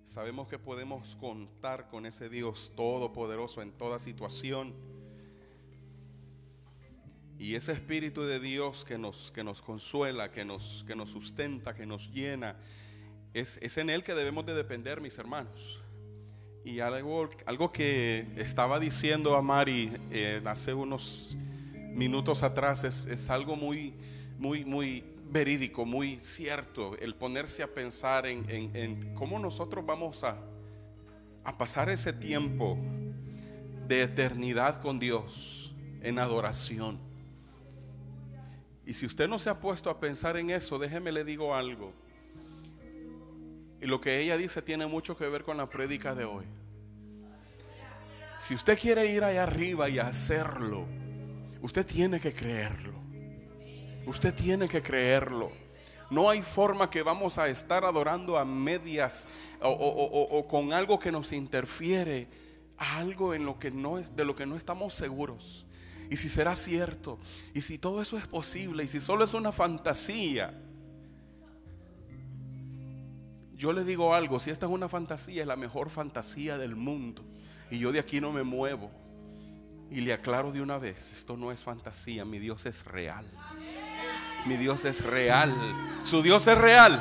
Sabemos que podemos contar con ese Dios todopoderoso en toda situación. Y ese Espíritu de Dios que nos consuela, que nos sustenta, que nos llena, es en Él que debemos de depender, mis hermanos. Y algo que estaba diciendo a Mari hace unos minutos atrás es algo muy verídico, muy cierto. El ponerse a pensar en cómo nosotros vamos a pasar ese tiempo de eternidad con Dios en adoración. Y si usted no se ha puesto a pensar en eso, déjeme le digo algo. Y lo que ella dice tiene mucho que ver con la prédica de hoy. Si usted quiere ir allá arriba y hacerlo, usted tiene que creerlo. Usted tiene que creerlo. No hay forma que vamos a estar adorando a medias o con algo que nos interfiere a algo en lo que no es, de lo que no estamos seguros. Y si será cierto, y si todo eso es posible, y si solo es una fantasía. Yo le digo algo: si esta es una fantasía, es la mejor fantasía del mundo, y yo de aquí no me muevo. Y le aclaro de una vez, esto no es fantasía, mi Dios es real. Mi Dios es real. Su Dios es real.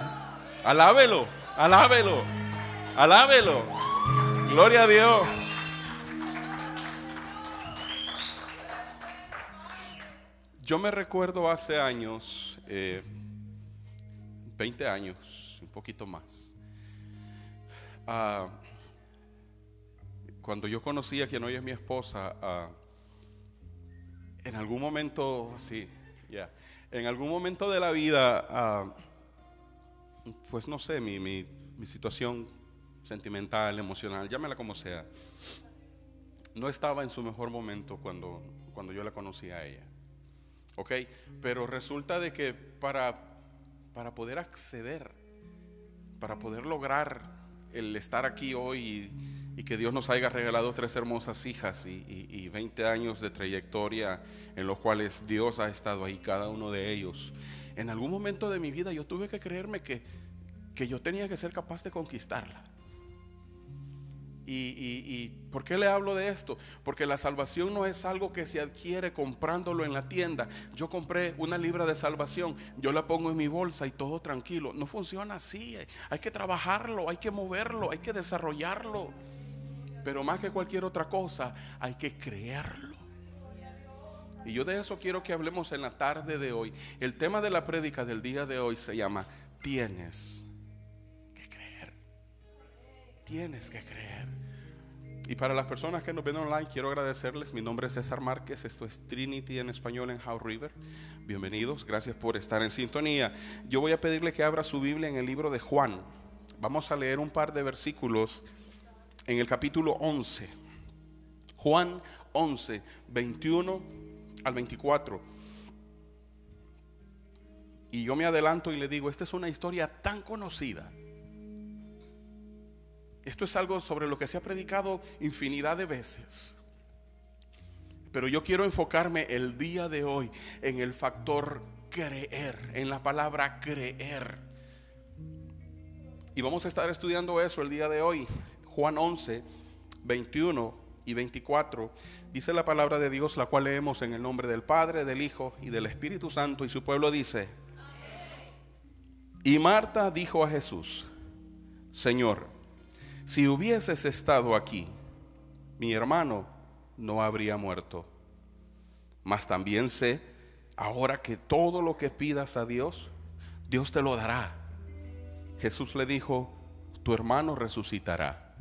Alábelo, alábelo, alábelo. Gloria a Dios. Yo me recuerdo hace años, 20 años, un poquito más, cuando yo conocí a quien hoy es mi esposa, en algún momento, sí, ya, en algún momento de la vida, pues no sé, mi situación sentimental, emocional, llámela como sea, no estaba en su mejor momento cuando yo la conocí a ella. Ok, pero resulta de que para poder acceder, para poder lograr el estar aquí hoy y que Dios nos haya regalado 3 hermosas hijas y 20 años de trayectoria en los cuales Dios ha estado ahí, cada uno de ellos, en algún momento de mi vida yo tuve que creerme que yo tenía que ser capaz de conquistarla. ¿Y por qué le hablo de esto? Porque la salvación no es algo que se adquiere comprándolo en la tienda. Yo compré una libra de salvación, yo la pongo en mi bolsa y todo tranquilo. No funciona así. Hay que trabajarlo, hay que moverlo, hay que desarrollarlo. Pero más que cualquier otra cosa, hay que creerlo. Y yo de eso quiero que hablemos en la tarde de hoy. El tema de la prédica del día de hoy se llama: tienes que creer. Tienes que creer. Y para las personas que nos ven online, quiero agradecerles. Mi nombre es César Márquez, esto es Trinity en español en How River. Bienvenidos, gracias por estar en sintonía. Yo voy a pedirle que abra su Biblia en el libro de Juan. Vamos a leer un par de versículos en el capítulo 11. Juan 11, 21 al 24. Y yo me adelanto y le digo, esta es una historia tan conocida. Esto es algo sobre lo que se ha predicado infinidad de veces. Pero yo quiero enfocarme el día de hoy en el factor creer, en la palabra creer. Y vamos a estar estudiando eso el día de hoy. Juan 11, 21 y 24. Dice la palabra de Dios, la cual leemos en el nombre del Padre, del Hijo y del Espíritu Santo. Y su pueblo dice: y Marta dijo a Jesús: Señor, si hubieses estado aquí, mi hermano no habría muerto. Mas también sé ahora que todo lo que pidas a Dios, Dios te lo dará. Jesús le dijo: tu hermano resucitará.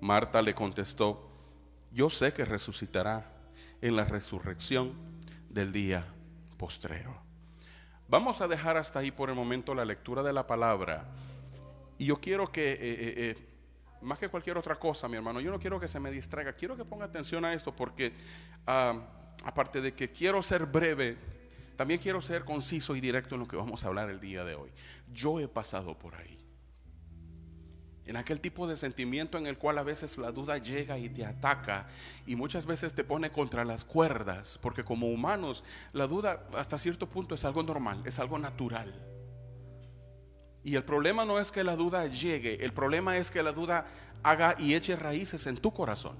Marta le contestó: yo sé que resucitará en la resurrección del día postrero. Vamos a dejar hasta ahí por el momento la lectura de la palabra. Y yo quiero que más que cualquier otra cosa, mi hermano, yo no quiero que se me distraiga. Quiero que ponga atención a esto porque aparte de que quiero ser breve, también quiero ser conciso y directo en lo que vamos a hablar el día de hoy. Yo he pasado por ahí, en aquel tipo de sentimiento en el cual a veces la duda llega y te ataca y muchas veces te pone contra las cuerdas, porque como humanos la duda hasta cierto punto es algo normal, es algo natural. Y el problema no es que la duda llegue, el problema es que la duda haga y eche raíces en tu corazón.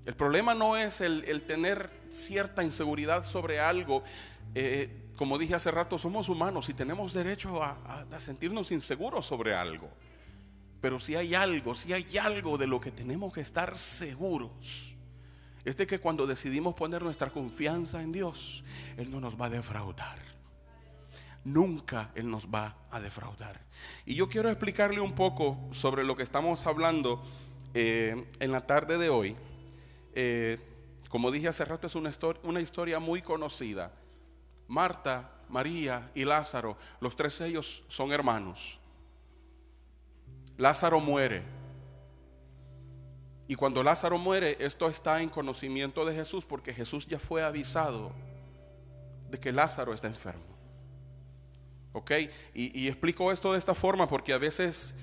El problema no es el tener cierta inseguridad sobre algo. Como dije hace rato, somos humanos y tenemos derecho a sentirnos inseguros sobre algo. Pero si hay algo de lo que tenemos que estar seguros, es de que cuando decidimos poner nuestra confianza en Dios, Él no nos va a defraudar. Nunca Él nos va a defraudar. Y yo quiero explicarle un poco sobre lo que estamos hablando en la tarde de hoy. Como dije hace rato, es una historia muy conocida. Marta, María y Lázaro, los tres ellos son hermanos. Lázaro muere. Y cuando Lázaro muere, esto está en conocimiento de Jesús, porque Jesús ya fue avisado de que Lázaro está enfermo. ¿Ok? Y explico esto de esta forma porque a veces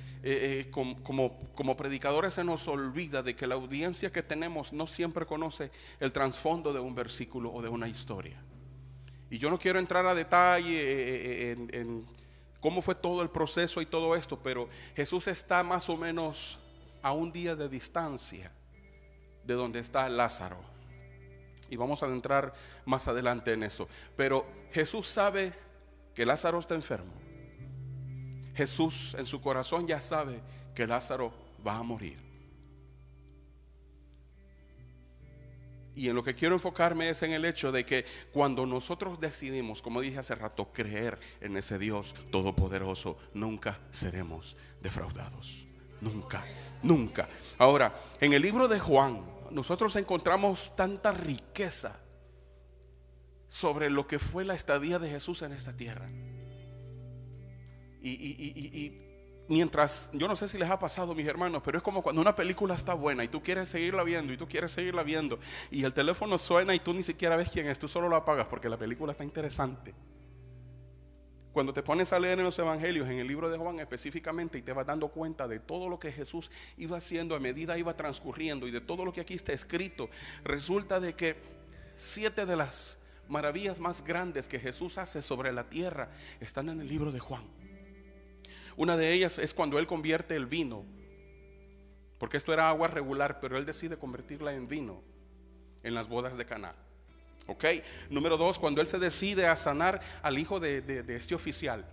como predicadores se nos olvida de que la audiencia que tenemos no siempre conoce el trasfondo de un versículo o de una historia. Y yo no quiero entrar a detalle en cómo fue todo el proceso y todo esto, pero Jesús está más o menos a un día de distancia de donde está Lázaro. Y vamos a entrar más adelante en eso. Pero Jesús sabe que Lázaro está enfermo. Jesús en su corazón ya sabe que Lázaro va a morir. Y en lo que quiero enfocarme es en el hecho de que cuando nosotros decidimos, como dije hace rato, creer en ese Dios todopoderoso, nunca seremos defraudados. Nunca, nunca. Ahora, en el libro de Juan, nosotros encontramos tanta riqueza sobre lo que fue la estadía de Jesús en esta tierra. Y mientras, yo no sé si les ha pasado, mis hermanos, pero es como cuando una película está buena y tú quieres seguirla viendo y tú quieres seguirla viendo y el teléfono suena y tú ni siquiera ves quién es, tú solo lo apagas porque la película está interesante. Cuando te pones a leer en los evangelios, en el libro de Juan específicamente, y te vas dando cuenta de todo lo que Jesús iba haciendo a medida iba transcurriendo y de todo lo que aquí está escrito, resulta de que 7 de las maravillas más grandes que Jesús hace sobre la tierra están en el libro de Juan. Una de ellas es cuando Él convierte el vino, porque esto era agua regular, pero Él decide convertirla en vino en las bodas de Caná. Ok, número 2, cuando Él se decide a sanar al hijo de este oficial.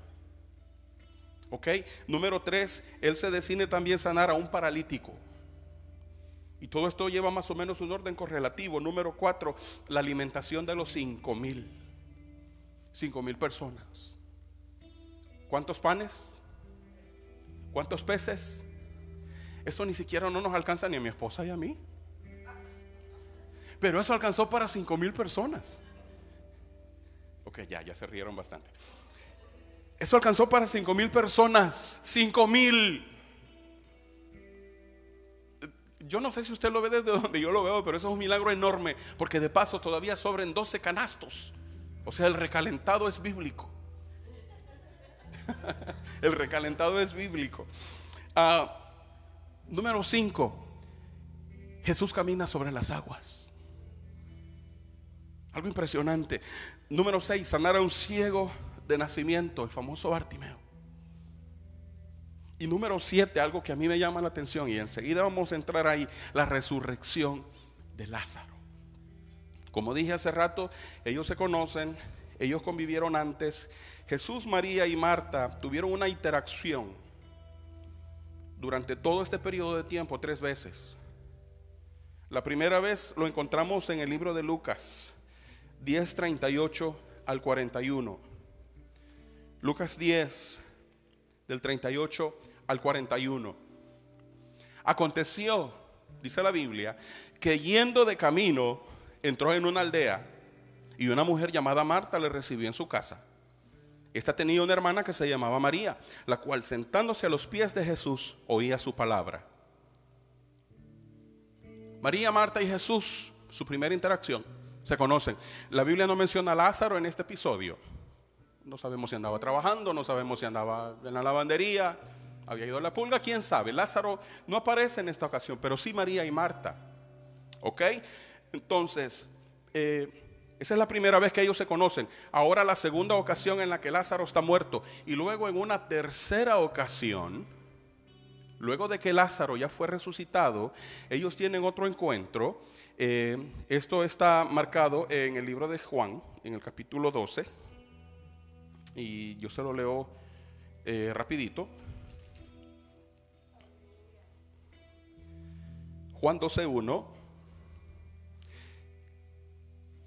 Ok, número 3, Él se decide también sanar a un paralítico. Y todo esto lleva más o menos un orden correlativo. Número 4, la alimentación de los 5,000 personas. ¿Cuántos panes? ¿Cuántos peces? Eso ni siquiera no nos alcanza ni a mi esposa y a mí. Pero eso alcanzó para 5,000 personas. Ok, ya se rieron bastante. Eso alcanzó para 5,000 personas. 5,000. Yo no sé si usted lo ve desde donde yo lo veo, pero eso es un milagro enorme, porque de paso todavía sobran 12 canastos. O sea, el recalentado es bíblico. El recalentado es bíblico. Número 5, Jesús camina sobre las aguas. Algo impresionante. Número 6, sanar a un ciego de nacimiento, el famoso Bartimeo. Y número 7, algo que a mí me llama la atención, y enseguida vamos a entrar ahí, la resurrección de Lázaro. Como dije hace rato, ellos se conocen, ellos convivieron antes. Jesús, María y Marta tuvieron una interacción durante todo este periodo de tiempo 3 veces. La primera vez lo encontramos en el libro de Lucas 10:38 al 41. Lucas 10, del 38 al 41. Aconteció, dice la Biblia, que yendo de camino entró en una aldea y una mujer llamada Marta le recibió en su casa. Esta tenía una hermana que se llamaba María, la cual sentándose a los pies de Jesús oía su palabra. María, Marta y Jesús, su primera interacción, se conocen. La Biblia no menciona a Lázaro en este episodio. No sabemos si andaba trabajando, no sabemos si andaba en la lavandería, había ido a la pulga, quién sabe. Lázaro no aparece en esta ocasión, pero sí María y Marta. ¿Ok? Entonces, Esa es la primera vez que ellos se conocen. Ahora la segunda ocasión en la que Lázaro está muerto. Y luego en una tercera ocasión, luego de que Lázaro ya fue resucitado, ellos tienen otro encuentro. Esto está marcado en el libro de Juan, en el capítulo 12. Y yo se lo leo rapidito. Juan 12:1.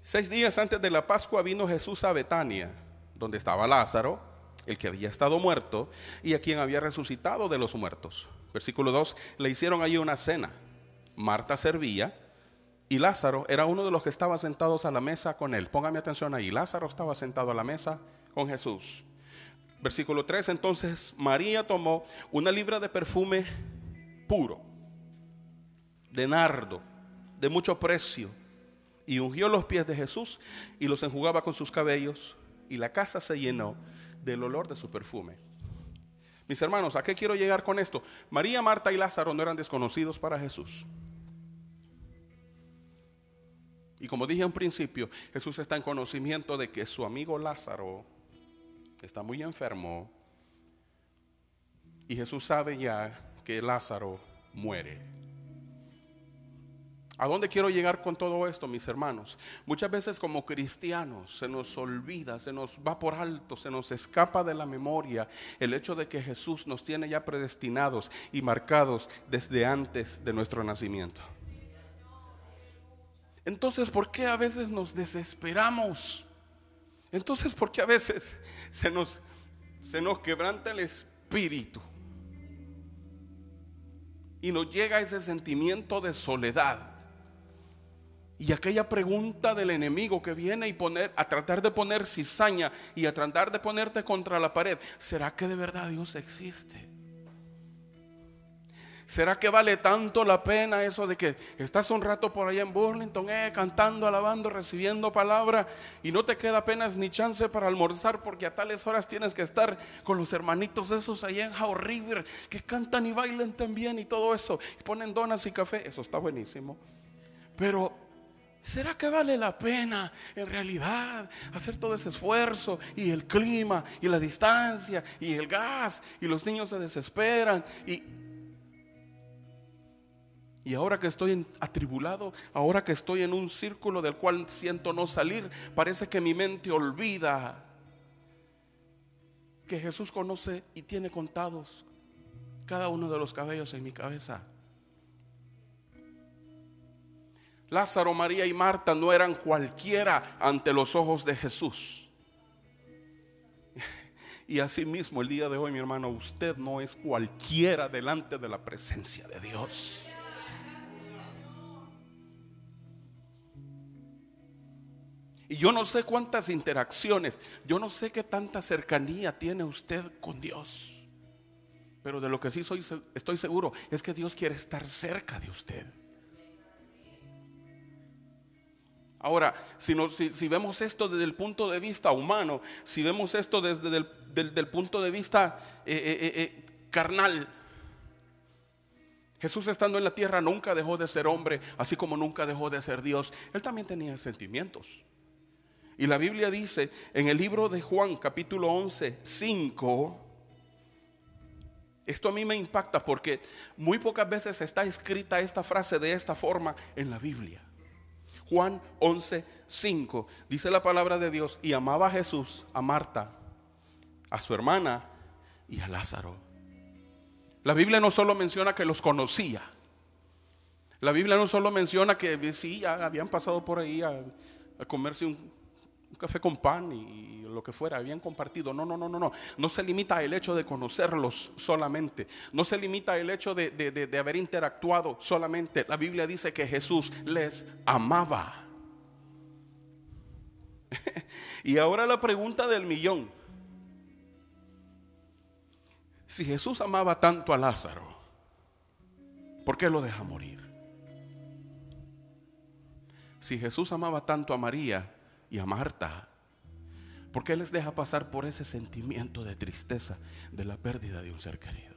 6 días antes de la Pascua vino Jesús a Betania, donde estaba Lázaro, el que había estado muerto y a quien había resucitado de los muertos. Versículo 2, le hicieron allí una cena. Marta servía y Lázaro era uno de los que estaban sentados a la mesa con él. Póngame atención ahí, Lázaro estaba sentado a la mesa con Jesús. Versículo 3, entonces María tomó una libra de perfume puro, de nardo, de mucho precio, y ungió los pies de Jesús y los enjugaba con sus cabellos, y la casa se llenó del olor de su perfume. Mis hermanos, ¿a qué quiero llegar con esto? María, Marta y Lázaro no eran desconocidos para Jesús. Y como dije en principio, Jesús está en conocimiento de que su amigo Lázaro está muy enfermo, y Jesús sabe ya que Lázaro muere. ¿A dónde quiero llegar con todo esto, mis hermanos? Muchas veces como cristianos se nos olvida, se nos va por alto, se nos escapa de la memoria el hecho de que Jesús nos tiene ya predestinados y marcados desde antes de nuestro nacimiento. Entonces, ¿por qué a veces nos desesperamos? Entonces, ¿por qué a veces se nos quebranta el espíritu? Y nos llega ese sentimiento de soledad. Y aquella pregunta del enemigo que viene a tratar de poner cizaña y a tratar de ponerte contra la pared. ¿Será que de verdad Dios existe? ¿Será que vale tanto la pena eso de que estás un rato por allá en Burlington cantando, alabando, recibiendo palabra y no te queda apenas ni chance para almorzar porque a tales horas tienes que estar con los hermanitos esos allá en How River que cantan y bailan también y todo eso y ponen donas y café? Eso está buenísimo, pero ¿será que vale la pena en realidad hacer todo ese esfuerzo y el clima y la distancia y el gas y los niños se desesperan y ahora que estoy atribulado, ahora que estoy en un círculo del cual siento no salir, parece que mi mente olvida que Jesús conoce y tiene contados cada uno de los cabellos en mi cabeza? Lázaro, María y Marta no eran cualquiera ante los ojos de Jesús. Y así mismo el día de hoy, mi hermano, usted no es cualquiera delante de la presencia de Dios. Y yo no sé cuántas interacciones, yo no sé qué tanta cercanía tiene usted con Dios, pero de lo que sí estoy seguro es que Dios quiere estar cerca de usted. Ahora, si vemos esto desde el punto de vista humano, si vemos esto desde el punto de vista carnal, Jesús estando en la tierra nunca dejó de ser hombre, así como nunca dejó de ser Dios. Él también tenía sentimientos. Y la Biblia dice en el libro de Juan capítulo 11, 5, esto a mí me impacta porque muy pocas veces está escrita esta frase de esta forma en la Biblia. Juan 11, 5 dice la palabra de Dios: y amaba a Jesús, a Marta, a su hermana y a Lázaro. La Biblia no solo menciona que los conocía. La Biblia no solo menciona que sí, ya habían pasado por ahí a comerse un café con pan y lo que fuera, habían compartido. No se limita al hecho de conocerlos solamente. No se limita al hecho de haber interactuado solamente. La Biblia dice que Jesús les amaba. Y ahora la pregunta del millón: si Jesús amaba tanto a Lázaro, ¿por qué lo deja morir? Si Jesús amaba tanto a María y a Marta, ¿por qué les deja pasar por ese sentimiento de tristeza de la pérdida de un ser querido?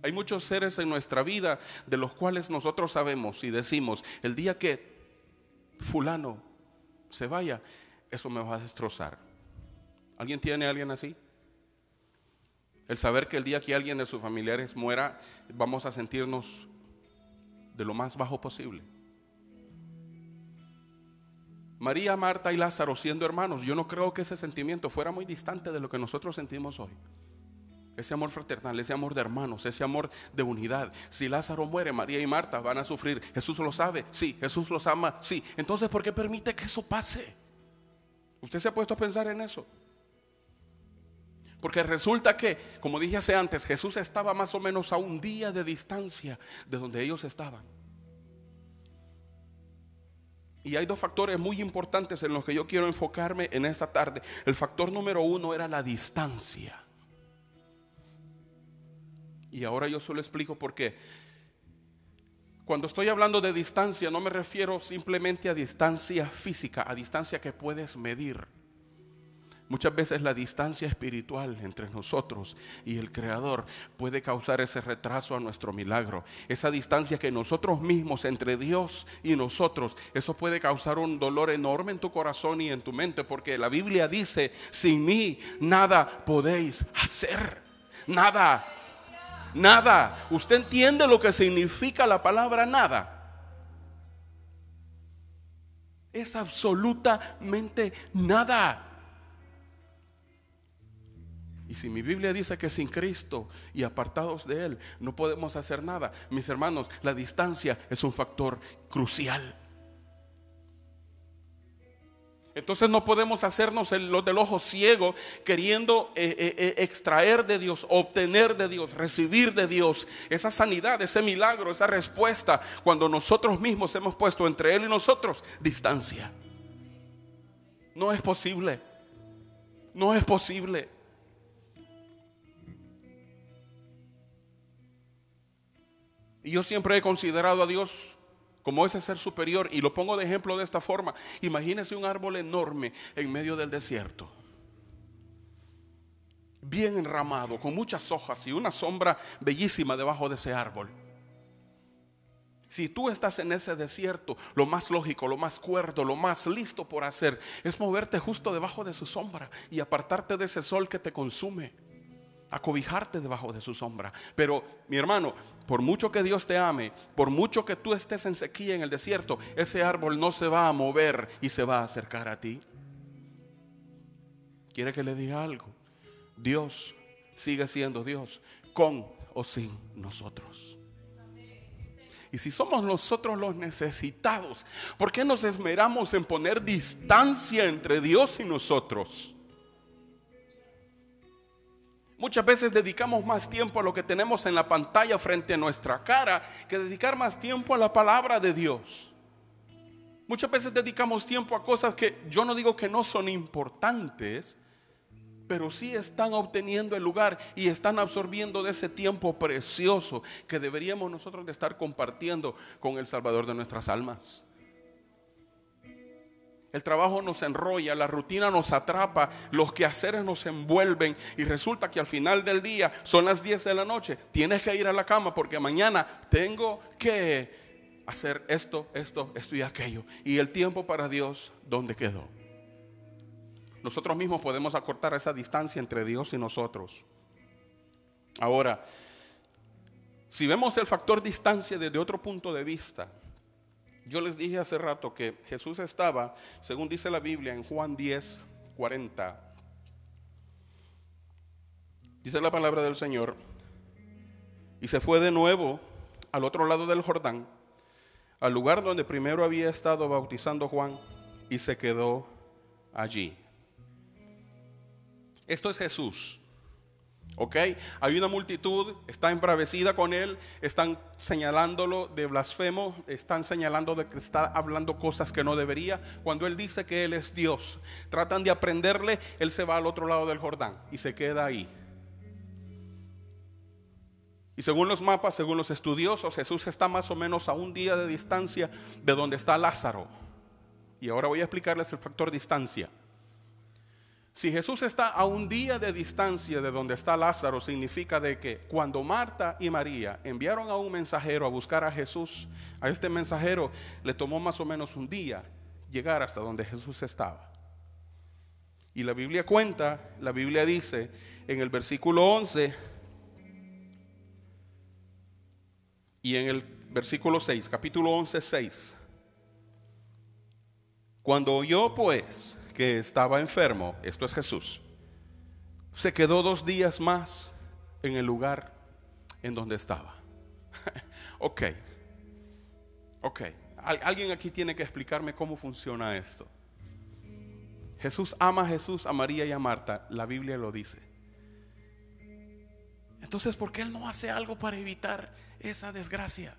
Hay muchos seres en nuestra vida de los cuales nosotros sabemos y decimos: el día que fulano se vaya, eso me va a destrozar. ¿Alguien tiene a alguien así? El saber que el día que alguien de sus familiares muera, vamos a sentirnos de lo más bajo posible. María, Marta y Lázaro siendo hermanos, yo no creo que ese sentimiento fuera muy distante de lo que nosotros sentimos hoy. Ese amor fraternal, ese amor de hermanos, ese amor de unidad. Si Lázaro muere, María y Marta van a sufrir. Jesús lo sabe, sí. Jesús los ama, sí. Entonces, ¿por qué permite que eso pase? ¿Usted se ha puesto a pensar en eso? Porque resulta que, como dije hace antes, Jesús estaba más o menos a un día de distancia de donde ellos estaban. Y hay dos factores muy importantes en los que yo quiero enfocarme en esta tarde. El factor número uno era la distancia. Y ahora yo solo explico por qué. Cuando estoy hablando de distancia, no me refiero simplemente a distancia física, a distancia que puedes medir. Muchas veces la distancia espiritual entre nosotros y el Creador puede causar ese retraso a nuestro milagro. Esa distancia que nosotros mismos, entre Dios y nosotros, eso puede causar un dolor enorme en tu corazón y en tu mente, porque la Biblia dice: sin mí nada podéis hacer. Nada. Nada. ¿Usted entiende lo que significa la palabra nada? Es absolutamente nada. Y si mi Biblia dice que sin Cristo y apartados de Él no podemos hacer nada, mis hermanos, la distancia es un factor crucial. Entonces no podemos hacernos los del ojo ciego queriendo extraer de Dios, obtener de Dios, recibir de Dios esa sanidad, ese milagro, esa respuesta, cuando nosotros mismos hemos puesto entre Él y nosotros distancia. No es posible. No es posible. Y yo siempre he considerado a Dios como ese ser superior, y lo pongo de ejemplo de esta forma. Imagínese un árbol enorme en medio del desierto, bien enramado, con muchas hojas y una sombra bellísima debajo de ese árbol. Si tú estás en ese desierto, lo más lógico, lo más cuerdo, lo más listo por hacer es moverte justo debajo de su sombra y apartarte de ese sol que te consume, acobijarte debajo de su sombra. Pero mi hermano, por mucho que Dios te ame, por mucho que tú estés en sequía en el desierto, ese árbol no se va a mover y se va a acercar a ti. ¿Quiere que le diga algo? Dios sigue siendo Dios, con o sin nosotros. Y si somos nosotros los necesitados, ¿por qué nos esmeramos en poner distancia entre Dios y nosotros? Muchas veces dedicamos más tiempo a lo que tenemos en la pantalla frente a nuestra cara que dedicar más tiempo a la palabra de Dios. Muchas veces dedicamos tiempo a cosas que yo no digo que no son importantes, pero sí están obteniendo el lugar y están absorbiendo de ese tiempo precioso que deberíamos nosotros de estar compartiendo con el Salvador de nuestras almas. El trabajo nos enrolla, la rutina nos atrapa, los quehaceres nos envuelven y resulta que al final del día son las 10 de la noche. Tienes que ir a la cama porque mañana tengo que hacer esto y aquello. Y el tiempo para Dios, ¿dónde quedó? Nosotros mismos podemos acortar esa distancia entre Dios y nosotros. Ahora, si vemos el factor distancia desde otro punto de vista, yo les dije hace rato que Jesús estaba, según dice la Biblia en Juan 10:40. Dice la palabra del Señor: y se fue de nuevo al otro lado del Jordán, al lugar donde primero había estado bautizando Juan, y se quedó allí. Esto es Jesús. ¿Ok? Hay una multitud, está embravecida con él, están señalándolo de blasfemo, están señalando de que está hablando cosas que no debería. Cuando él dice que él es Dios, tratan de aprenderle, él se va al otro lado del Jordán y se queda ahí. Y según los mapas, según los estudiosos, Jesús está más o menos a un día de distancia de donde está Lázaro. Y ahora voy a explicarles el factor distancia. Si Jesús está a un día de distancia de donde está Lázaro, significa de que cuando Marta y María enviaron a un mensajero a buscar a Jesús, a este mensajero le tomó más o menos un día llegar hasta donde Jesús estaba. Y la Biblia cuenta, la Biblia dice en el versículo 11 y en el versículo 6, capítulo 11, 6. Cuando oyó pues que estaba enfermo, esto es Jesús, se quedó 2 días más en el lugar en donde estaba. Ok. Alguien aquí tiene que explicarme cómo funciona esto. Jesús ama a María y a Marta, la Biblia lo dice. Entonces, ¿por qué Él no hace algo para evitar esa desgracia?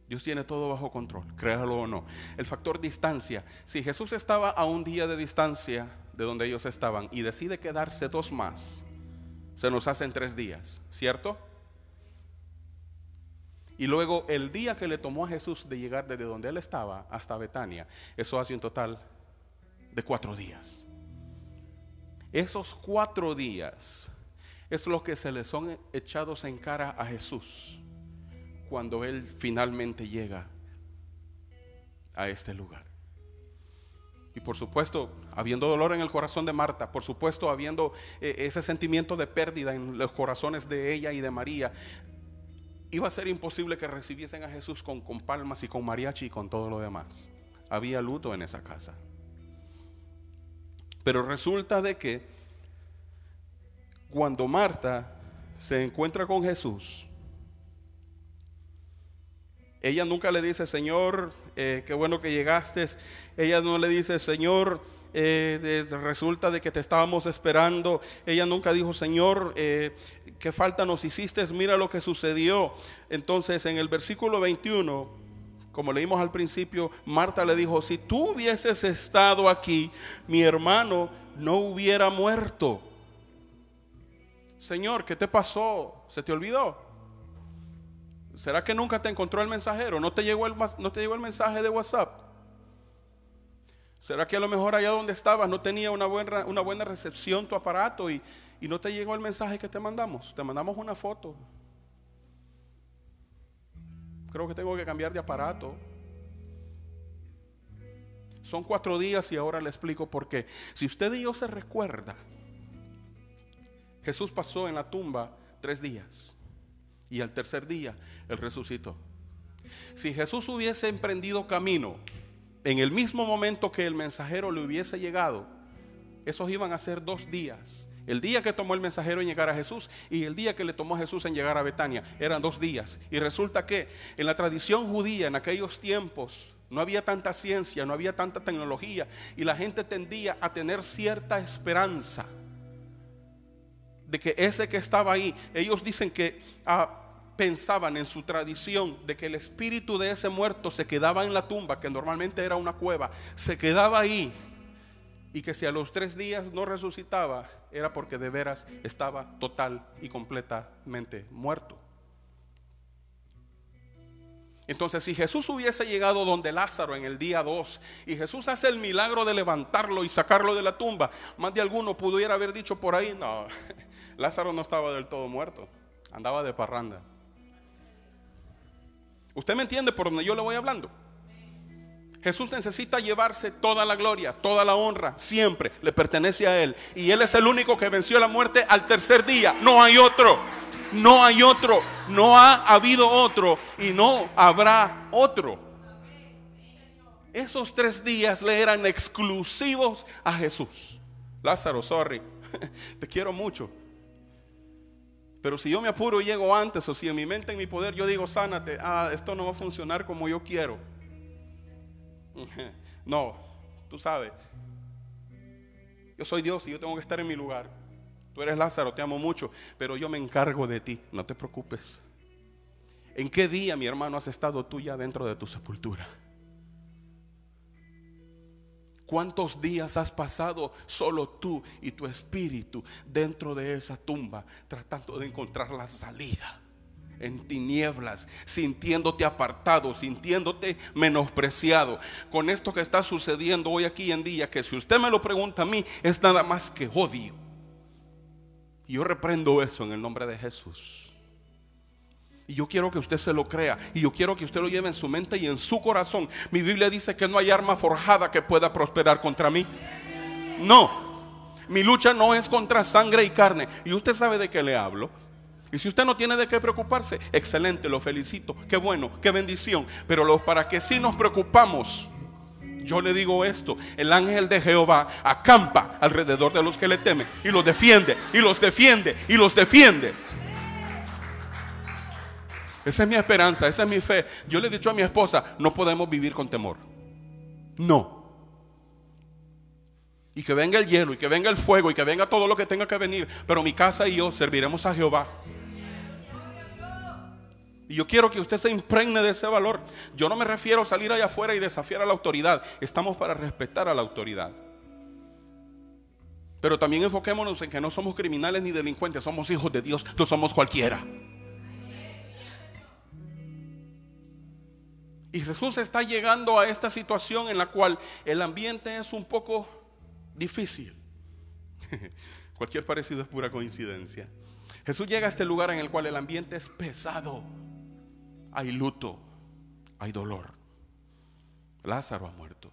Dios tiene todo bajo control, créalo o no. El factor distancia. Si Jesús estaba a un día de distancia de donde ellos estaban y decide quedarse 2 más, se nos hacen 3 días, ¿cierto? Y luego el día que le tomó a Jesús de llegar desde donde él estaba hasta Betania, eso hace un total de 4 días. Esos 4 días es lo que se le son echados en cara a Jesús cuando Él finalmente llega a este lugar. Y por supuesto, habiendo dolor en el corazón de Marta, por supuesto, habiendo ese sentimiento de pérdida en los corazones de ella y de María, iba a ser imposible que recibiesen a Jesús con palmas y con mariachi y con todo lo demás. Había luto en esa casa. Pero resulta de que cuando Marta se encuentra con Jesús, ella nunca le dice: Señor, qué bueno que llegaste. Ella no le dice: Señor, resulta de que te estábamos esperando. Ella nunca dijo: Señor, qué falta nos hiciste, mira lo que sucedió. Entonces en el versículo 21, como leímos al principio, Marta le dijo: si tú hubieses estado aquí, mi hermano no hubiera muerto. Señor, ¿qué te pasó? ¿Se te olvidó? ¿Será que nunca te encontró el mensajero? ¿No te llegó el mensaje de WhatsApp? ¿Será que a lo mejor allá donde estabas no tenía una buena recepción tu aparato y no te llegó el mensaje que te mandamos? Te mandamos una foto. Creo que tengo que cambiar de aparato. Son 4 días y ahora le explico por qué. Si usted y yo se recuerda, Jesús pasó en la tumba 3 días. Y al tercer día Él resucitó. Si Jesús hubiese emprendido camino en el mismo momento que el mensajero le hubiese llegado, esos iban a ser 2 días. El día que tomó el mensajero en llegar a Jesús y el día que le tomó a Jesús en llegar a Betania, eran 2 días. Y resulta que en la tradición judía en aquellos tiempos no había tanta ciencia, no había tanta tecnología, y la gente tendía a tener cierta esperanza de que ese que estaba ahí, ellos dicen que pensaban en su tradición de que el espíritu de ese muerto se quedaba en la tumba, que normalmente era una cueva, se quedaba ahí, y que si a los 3 días no resucitaba, era porque de veras estaba total y completamente muerto. Entonces, si Jesús hubiese llegado donde Lázaro en el día 2 y Jesús hace el milagro de levantarlo y sacarlo de la tumba, más de alguno pudiera haber dicho por ahí: no, Lázaro no estaba del todo muerto, andaba de parranda. ¿Usted me entiende por donde yo le voy hablando? Jesús necesita llevarse toda la gloria, toda la honra, siempre le pertenece a Él. Y Él es el único que venció la muerte al tercer día. No hay otro, no hay otro, no ha habido otro y no habrá otro. Esos 3 días le eran exclusivos a Jesús. Lázaro, sorry, te quiero mucho, pero si yo me apuro y llego antes, o si en mi mente, en mi poder, yo digo: sánate, esto no va a funcionar como yo quiero. No, tú sabes, yo soy Dios y yo tengo que estar en mi lugar. Tú eres Lázaro, te amo mucho, pero yo me encargo de ti, no te preocupes. ¿En qué día, mi hermano, has estado tú ya dentro de tu sepultura? ¿Cuántos días has pasado solo tú y tu espíritu dentro de esa tumba, tratando de encontrar la salida? en tinieblas, sintiéndote apartado, sintiéndote menospreciado, con esto que está sucediendo hoy aquí en día, que si usted me lo pregunta a mí, es nada más que odio. Y yo reprendo eso en el nombre de Jesús. Y yo quiero que usted se lo crea, y yo quiero que usted lo lleve en su mente y en su corazón. Mi Biblia dice que no hay arma forjada que pueda prosperar contra mí. No, mi lucha no es contra sangre y carne. Y usted sabe de qué le hablo. Y si usted no tiene de qué preocuparse, excelente, lo felicito, qué bueno, qué bendición. Pero para que sí nos preocupamos, yo le digo esto: el ángel de Jehová acampa alrededor de los que le temen y los defiende, y los defiende, y los defiende. Esa es mi esperanza, esa es mi fe. Yo le he dicho a mi esposa: no podemos vivir con temor. No. Y que venga el hielo, y que venga el fuego, y que venga todo lo que tenga que venir, pero mi casa y yo serviremos a Jehová. Y yo quiero que usted se impregne de ese valor. Yo no me refiero a salir allá afuera y desafiar a la autoridad. Estamos para respetar a la autoridad. Pero también enfoquémonos en que no somos criminales ni delincuentes. Somos hijos de Dios, no somos cualquiera. Y Jesús está llegando a esta situación en la cual el ambiente es un poco difícil. Cualquier parecido es pura coincidencia. Jesús llega a este lugar en el cual el ambiente es pesado. Hay luto, hay dolor. Lázaro ha muerto.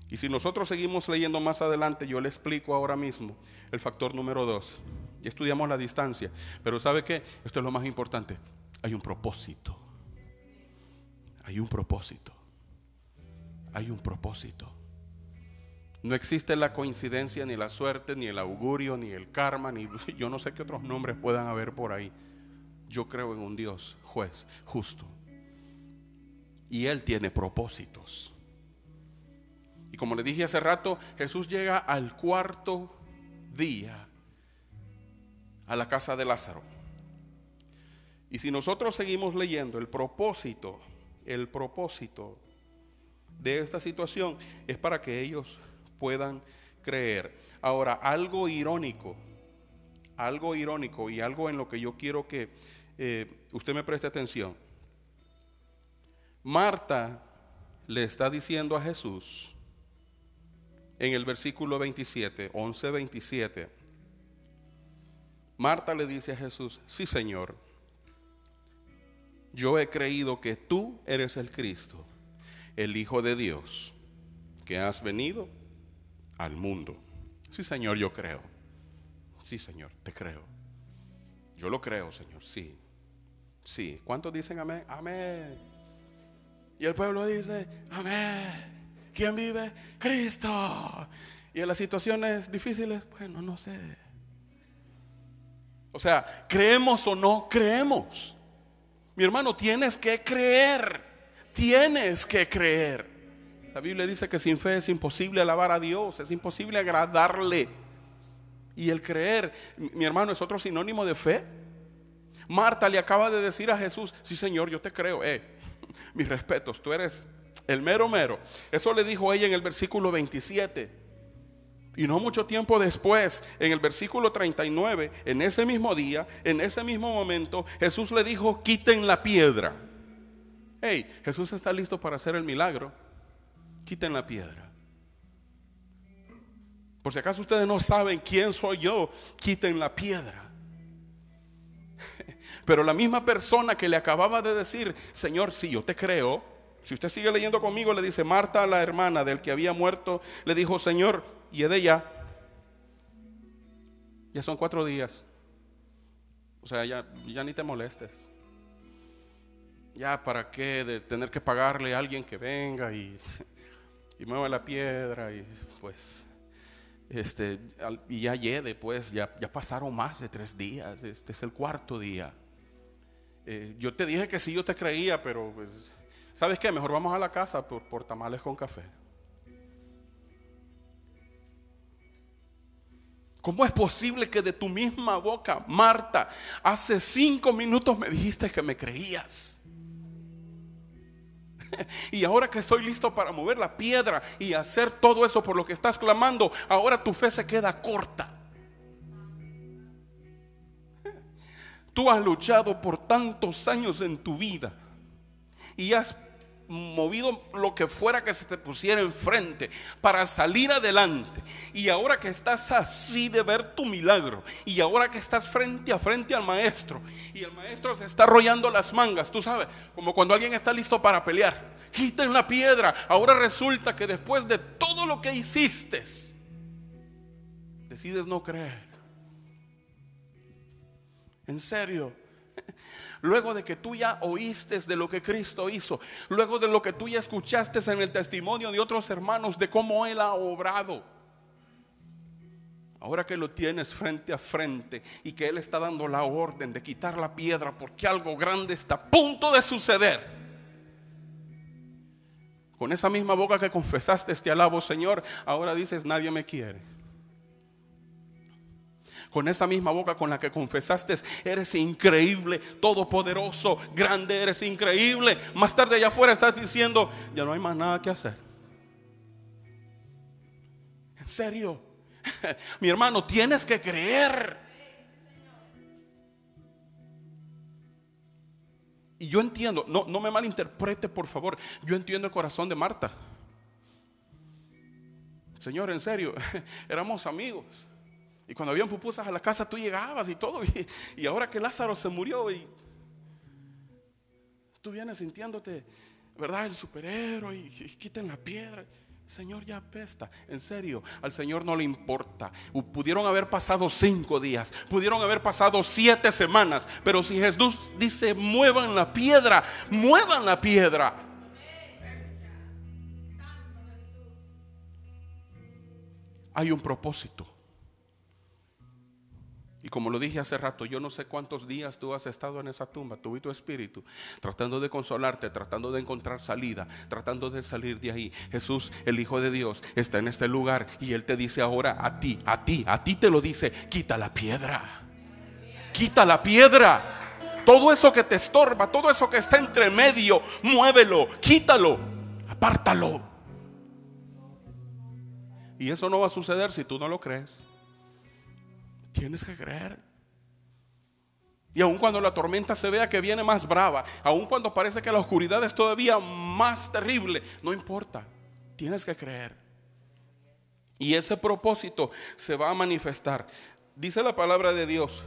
Y si nosotros seguimos leyendo más adelante, yo le explico ahora mismo el factor número 2. Ya estudiamos la distancia, pero ¿sabe qué? Esto es lo más importante. Hay un propósito. Hay un propósito. Hay un propósito. No existe la coincidencia, ni la suerte, ni el augurio, ni el karma, ni yo no sé qué otros nombres puedan haber por ahí. Yo creo en un Dios juez, justo. Y Él tiene propósitos. Y como le dije hace rato, Jesús llega al cuarto día a la casa de Lázaro. Y si nosotros seguimos leyendo, el propósito de esta situación es para que ellos puedan creer. Ahora, algo irónico y algo en lo que yo quiero que usted me preste atención. Marta le está diciendo a Jesús en el versículo 27, 11:27. Marta le dice a Jesús: sí, Señor, yo he creído que tú eres el Cristo, el Hijo de Dios, que has venido al mundo. Sí, Señor, yo creo. Sí, Señor, te creo. Yo lo creo, Señor, sí. Sí. ¿Cuántos dicen amén? Amén. Y el pueblo dice amén. ¿Quién vive? Cristo. Y en las situaciones difíciles, bueno, no sé. O sea, ¿creemos o no creemos? Mi hermano, tienes que creer. Tienes que creer. La Biblia dice que sin fe es imposible alabar a Dios, es imposible agradarle. Y el creer, mi hermano, es otro sinónimo de fe. Marta le acaba de decir a Jesús: sí, Señor, yo te creo. Mis respetos, tú eres el mero mero. Eso le dijo ella en el versículo 27. Y no mucho tiempo después, en el versículo 39, en ese mismo día, en ese mismo momento, Jesús le dijo: quiten la piedra. Jesús está listo para hacer el milagro. Quiten la piedra. Por si acaso ustedes no saben quién soy yo, quiten la piedra. Pero la misma persona que le acababa de decir: Señor, sí, yo te creo. Si usted sigue leyendo conmigo, le dice: Marta, la hermana del que había muerto, le dijo: Señor, y es de ya son 4 días. O sea, ya ni te molestes. Ya para qué de tener que pagarle a alguien que venga y mueva la piedra. Y pues y ya llegue, pues ya pasaron más de 3 días. Este es el 4.º día. Yo te dije que sí, yo te creía, pero pues, ¿sabes qué? Mejor vamos a la casa por tamales con café. ¿Cómo es posible que de tu misma boca, Marta, hace 5 minutos me dijiste que me creías? Y ahora que estoy listo para mover la piedra y hacer todo eso por lo que estás clamando, ahora tu fe se queda corta. Tú has luchado por tantos años en tu vida y has movido lo que fuera que se te pusiera enfrente para salir adelante, y ahora que estás así de ver tu milagro, y ahora que estás frente a frente al maestro, y el maestro se está arrollando las mangas, tú sabes, como cuando alguien está listo para pelear, quiten la piedra. Ahora resulta que después de todo lo que hiciste, decides no creer. En serio. Luego de que tú ya oíste de lo que Cristo hizo, luego de lo que tú ya escuchaste en el testimonio de otros hermanos de cómo Él ha obrado, ahora que lo tienes frente a frente y que Él está dando la orden de quitar la piedra porque algo grande está a punto de suceder, con esa misma boca que confesaste te alabo, Señor, ahora dices nadie me quiere. Con esa misma boca con la que confesaste eres increíble, todopoderoso, grande, eres increíble, más tarde allá afuera estás diciendo ya no hay más nada que hacer. En serio, mi hermano, tienes que creer. Y yo entiendo, no me malinterprete por favor, yo entiendo el corazón de Marta. Señor, en serio, éramos amigos. Y cuando habían pupusas a la casa tú llegabas y todo, y ahora que Lázaro se murió y tú vienes sintiéndote, ¿verdad?, el superhéroe, y quiten la piedra. Señor, ya apesta. En serio, al Señor no le importa. Pudieron haber pasado 5 días, pudieron haber pasado 7 semanas, pero si Jesús dice muevan la piedra, muevan la piedra. Hay un propósito. Y como lo dije hace rato, yo no sé cuántos días tú has estado en esa tumba, tú y tu espíritu, tratando de consolarte, tratando de encontrar salida, tratando de salir de ahí. Jesús, el Hijo de Dios, está en este lugar y Él te dice ahora a ti te lo dice: quita la piedra, quita la piedra. Todo eso que te estorba, todo eso que está entre medio, muévelo, quítalo, apártalo. Y eso no va a suceder si tú no lo crees. Tienes que creer. Y aun cuando la tormenta se vea que viene más brava, aun cuando parece que la oscuridad es todavía más terrible, no importa, tienes que creer. Y ese propósito se va a manifestar. Dice la palabra de Dios,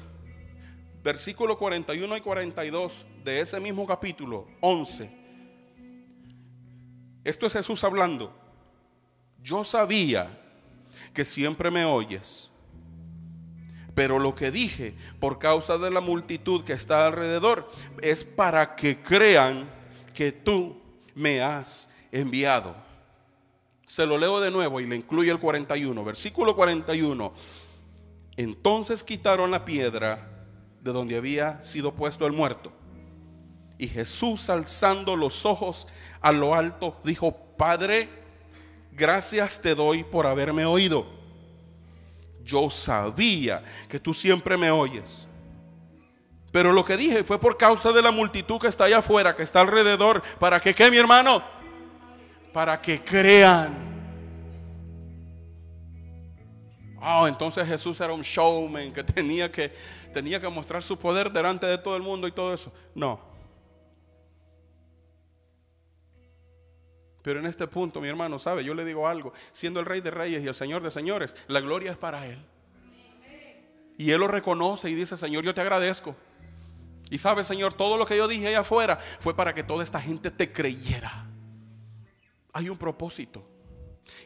versículo 41 y 42 de ese mismo capítulo 11. Esto es Jesús hablando. Yo sabía que siempre me oyes, pero lo que dije por causa de la multitud que está alrededor es para que crean que tú me has enviado. Se lo leo de nuevo y le incluye el 41, versículo 41. Entonces quitaron la piedra de donde había sido puesto el muerto. Y Jesús, alzando los ojos a lo alto, dijo: Padre, gracias te doy por haberme oído. Yo sabía que tú siempre me oyes, pero lo que dije fue por causa de la multitud que está allá afuera, que está alrededor. ¿Para que qué, mi hermano? Para que crean. Entonces Jesús era un showman que tenía que mostrar su poder delante de todo el mundo y todo eso. No. Pero en este punto, mi hermano, sabe, yo le digo algo: siendo el Rey de Reyes y el Señor de Señores, la gloria es para Él. Y Él lo reconoce y dice: Señor, yo te agradezco. Y sabe, Señor, todo lo que yo dije allá afuera fue para que toda esta gente te creyera. Hay un propósito.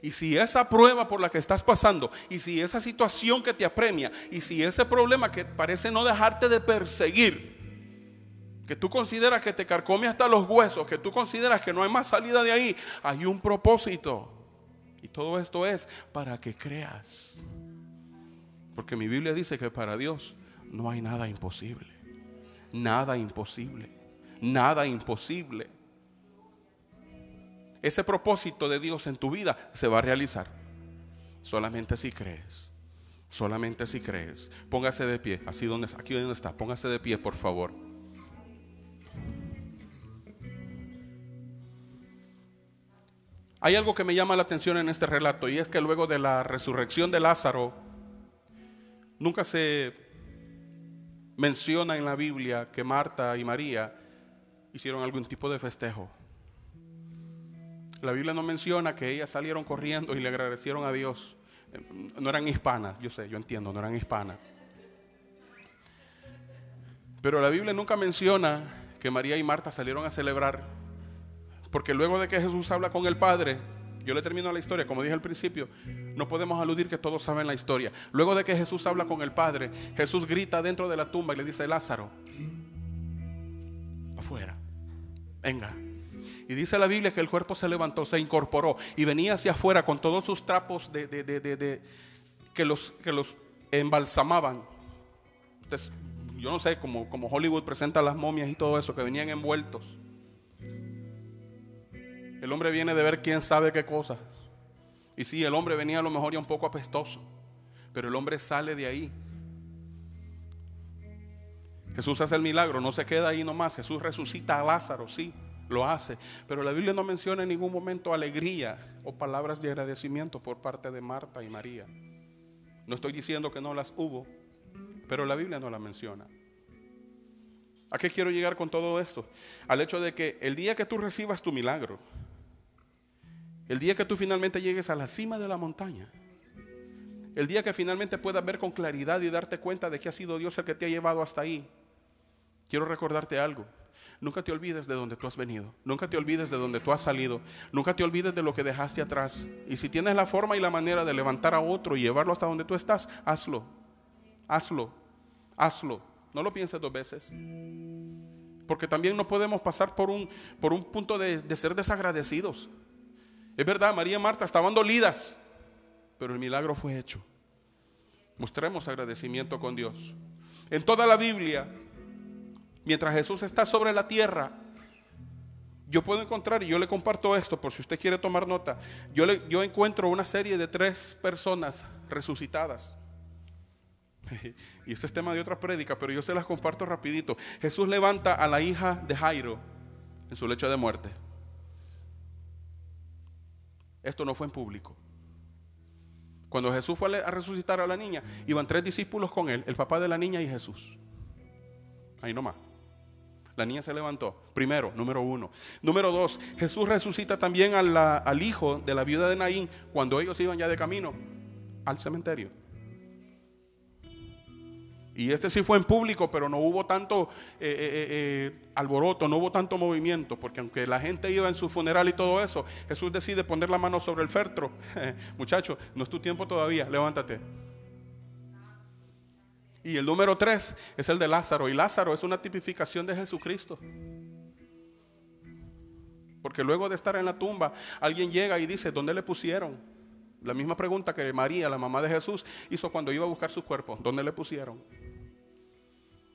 Y si esa prueba por la que estás pasando, y si esa situación que te apremia, y si ese problema que parece no dejarte de perseguir, que tú consideras que te carcome hasta los huesos, que tú consideras que no hay más salida de ahí, hay un propósito. Y todo esto es para que creas. Porque mi Biblia dice que para Dios no hay nada imposible. Nada imposible. Nada imposible. Ese propósito de Dios en tu vida se va a realizar solamente si crees. Solamente si crees. Póngase de pie, aquí donde está. Póngase de pie, por favor. Hay algo que me llama la atención en este relato, y es que luego de la resurrección de Lázaro nunca se menciona en la Biblia que Marta y María hicieron algún tipo de festejo. La Biblia no menciona que ellas salieron corriendo y le agradecieron a Dios. No eran hispanas, yo sé, yo entiendo, no eran hispanas. Pero la Biblia nunca menciona que María y Marta salieron a celebrar, porque luego de que Jesús habla con el Padre, yo le termino la historia, como dije al principio, no podemos aludir que todos saben la historia. Luego de que Jesús habla con el Padre, Jesús grita dentro de la tumba y le dice: Lázaro, afuera, venga. Y dice la Biblia que el cuerpo se levantó, se incorporó y venía hacia afuera con todos sus trapos que los embalsamaban. Entonces, yo no sé, como Hollywood presenta las momias y todo eso, que venían envueltos. El hombre viene de ver quién sabe qué cosas. Y sí, el hombre venía a lo mejor ya un poco apestoso, pero el hombre sale de ahí. Jesús hace el milagro, no se queda ahí nomás. Jesús resucita a Lázaro, sí, lo hace, pero la Biblia no menciona en ningún momento alegría o palabras de agradecimiento por parte de Marta y María. No estoy diciendo que no las hubo, pero la Biblia no la menciona. ¿A qué quiero llegar con todo esto? Al hecho de que el día que tú recibas tu milagro, el día que tú finalmente llegues a la cima de la montaña, el día que finalmente puedas ver con claridad y darte cuenta de que ha sido Dios el que te ha llevado hasta ahí, quiero recordarte algo. Nunca te olvides de donde tú has venido. Nunca te olvides de donde tú has salido. Nunca te olvides de lo que dejaste atrás. Y si tienes la forma y la manera de levantar a otro y llevarlo hasta donde tú estás, hazlo. Hazlo. Hazlo. No lo pienses dos veces. Porque también no podemos pasar por un punto de ser desagradecidos. Es verdad, María y Marta estaban dolidas, pero el milagro fue hecho. Mostremos agradecimiento con Dios. En toda la Biblia, mientras Jesús está sobre la tierra, yo puedo encontrar, y yo le comparto esto por si usted quiere tomar nota, yo encuentro una serie de 3 personas resucitadas. Y este es tema de otra prédica, pero yo se las comparto rapidito. Jesús levanta a la hija de Jairo en su lecho de muerte. Esto no fue en público. Cuando Jesús fue a resucitar a la niña, iban 3 discípulos con él, el papá de la niña y Jesús. Ahí nomás. La niña se levantó, primero, número 1. Número 2, Jesús resucita también al hijo de la viuda de Naín cuando ellos iban ya de camino al cementerio. Y este sí fue en público, pero no hubo tanto alboroto, no hubo tanto movimiento, porque aunque la gente iba en su funeral y todo eso, Jesús decide poner la mano sobre el féretro. Muchacho, no es tu tiempo todavía, levántate. Y el número 3 es el de Lázaro, y Lázaro es una tipificación de Jesucristo. Porque luego de estar en la tumba, alguien llega y dice: ¿dónde le pusieron? La misma pregunta que María, la mamá de Jesús, hizo cuando iba a buscar su cuerpo: ¿dónde le pusieron?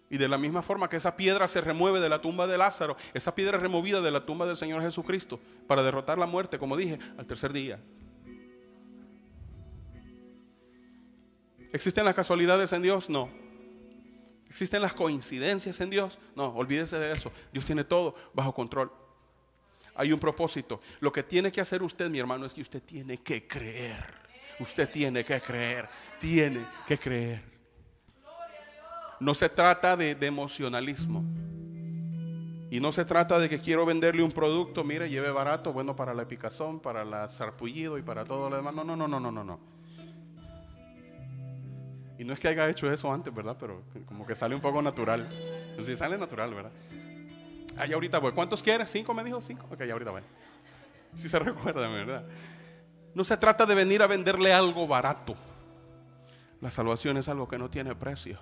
Y de la misma forma que esa piedra se remueve de la tumba de Lázaro, esa piedra es removida de la tumba del Señor Jesucristo para derrotar la muerte, como dije, al tercer día. ¿Existen las casualidades en Dios? No. ¿Existen las coincidencias en Dios? No, olvídese de eso. Dios tiene todo bajo control. Hay un propósito. Lo que tiene que hacer usted, mi hermano, es que usted tiene que creer. Usted tiene que creer. Tiene que creer. No se trata de emocionalismo. Y no se trata de que quiero venderle un producto, mire, lleve barato, bueno para la picazón, para el sarpullido y para todo lo demás. No. Y no es que haya hecho eso antes, ¿verdad? Pero como que sale un poco natural. Sí, sale natural, ¿verdad? Ahí ahorita voy. ¿Cuántos quieres? 5 me dijo, 5. Ok, ya ahorita voy. Si se recuerda, ¿verdad? No se trata de venir a venderle algo barato. La salvación es algo que no tiene precio.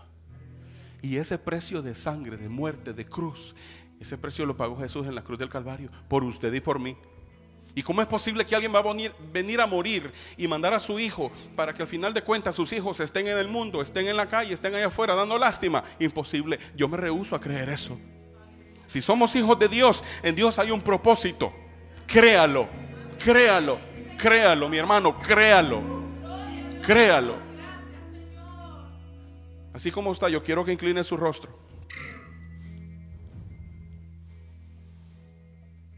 Y ese precio de sangre, de muerte, de cruz, ese precio lo pagó Jesús en la cruz del Calvario por usted y por mí. ¿Y cómo es posible que alguien va a venir a morir y mandar a su hijo para que al final de cuentas sus hijos estén en el mundo, estén en la calle, estén allá afuera dando lástima? Imposible. Yo me rehúso a creer eso. Si somos hijos de Dios, en Dios hay un propósito. Créalo, créalo, créalo, mi hermano, créalo, créalo. Así como está, yo quiero que incline su rostro.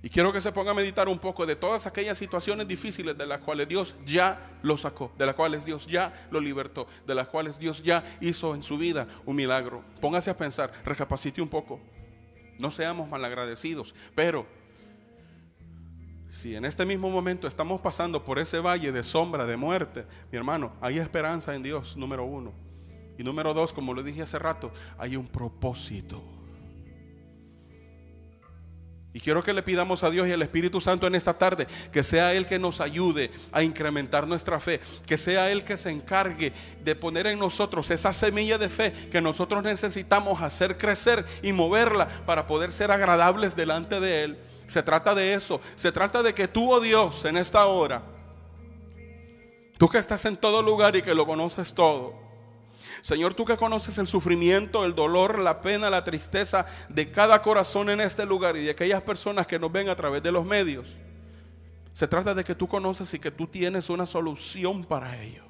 Y quiero que se ponga a meditar un poco de todas aquellas situaciones difíciles de las cuales Dios ya lo sacó, de las cuales Dios ya lo libertó, de las cuales Dios ya hizo en su vida un milagro. Póngase a pensar, recapacite un poco. No seamos malagradecidos, pero si en este mismo momento estamos pasando por ese valle de sombra, de muerte, mi hermano, hay esperanza en Dios, número uno. Y número dos, como lo dije hace rato, hay un propósito. Y quiero que le pidamos a Dios y al Espíritu Santo en esta tarde que sea Él que nos ayude a incrementar nuestra fe, que sea Él que se encargue de poner en nosotros esa semilla de fe que nosotros necesitamos hacer crecer y moverla para poder ser agradables delante de Él. Se trata de eso, se trata de que tú, oh Dios, en esta hora, tú que estás en todo lugar y que lo conoces todo, Señor, tú que conoces el sufrimiento, el dolor, la pena, la tristeza de cada corazón en este lugar y de aquellas personas que nos ven a través de los medios, se trata de que tú conoces y que tú tienes una solución para ello.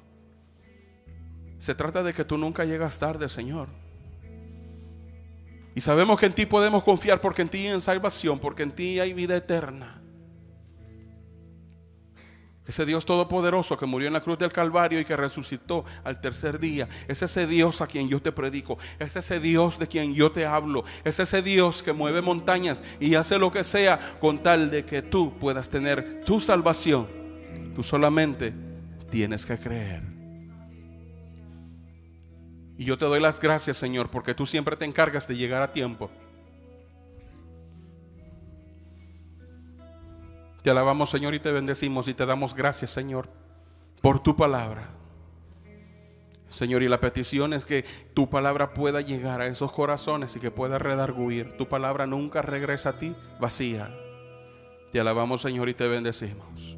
Se trata de que tú nunca llegas tarde, Señor. Y sabemos que en ti podemos confiar, porque en ti hay salvación, porque en ti hay vida eterna. Ese Dios todopoderoso que murió en la cruz del Calvario y que resucitó al tercer día, es ese Dios a quien yo te predico, es ese Dios de quien yo te hablo, es ese Dios que mueve montañas y hace lo que sea con tal de que tú puedas tener tu salvación. Tú solamente tienes que creer. Y yo te doy las gracias, Señor, porque tú siempre te encargas de llegar a tiempo. Te alabamos, Señor, y te bendecimos y te damos gracias, Señor, por tu palabra. Señor, y la petición es que tu palabra pueda llegar a esos corazones y que pueda redarguir. Tu palabra nunca regresa a ti vacía. Te alabamos, Señor, y te bendecimos.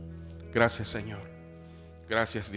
Gracias, Señor. Gracias, Dios.